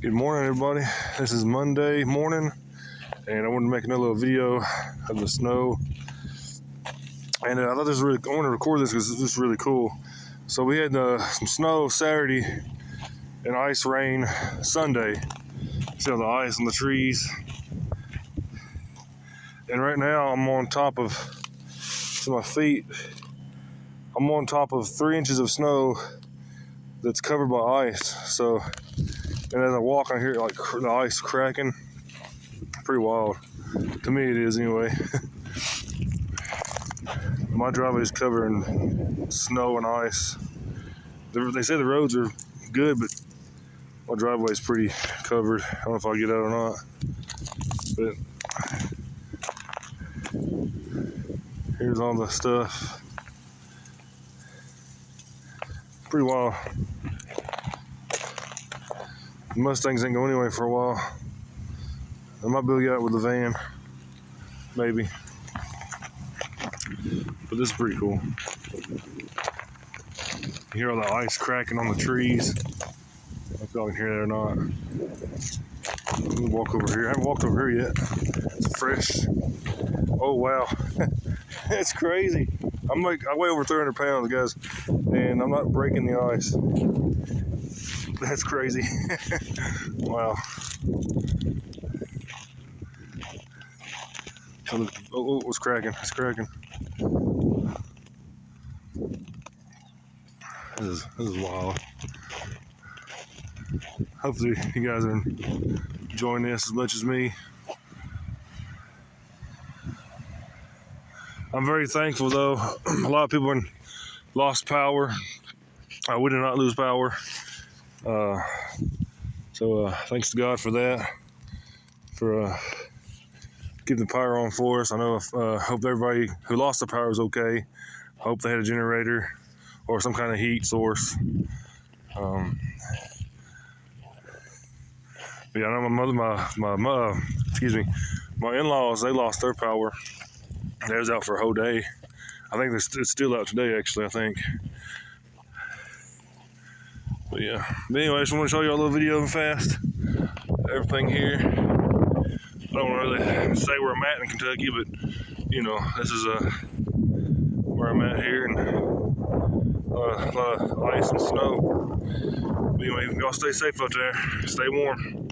Good morning, everybody. This is Monday morning, and I wanted to make another little video of the snow. And I thought this was really, I want to record this because this is really cool. So we had some snow Saturday and ice rain Sunday. See all the ice on the trees. And right now I'm on top of, to my feet, I'm on top of 3 inches of snow that's covered by ice. So, and as I walk, I hear like the ice cracking. Pretty wild. To me it is anyway. My driveway is covered in snow and ice. They say the roads are good, but my driveway is pretty covered. I don't know if I'll get out or not. But here's all the stuff. Pretty wild. The Mustangs ain't going anywhere for a while. I might be able to get out with the van, maybe. But this is pretty cool. You hear all the ice cracking on the trees. I don't know if y'all can hear that or not. Let me walk over here. I haven't walked over here yet. It's fresh. Oh, wow. That's crazy. I weigh over 300 pounds, guys, and I'm not breaking the ice. That's crazy. Wow. Oh, it's cracking. It's cracking. This is wild. Hopefully you guys are enjoying this as much as me. I'm very thankful though. A lot of people lost power. We did not lose power. So thanks to God for that. For keeping the power on for us. I know. Hope everybody who lost the power is okay. Hope they had a generator or some kind of heat source. But yeah, I know my in-laws, they lost their power. They was out for a whole day. I think it's still out today, actually, I think. But yeah. But anyway, I just want to show you a little video fast. Everything here. I don't really say where I'm at in Kentucky, but you know, this is where I'm at here, and a lot of ice and snow. But anyway, y'all stay safe out there. Stay warm.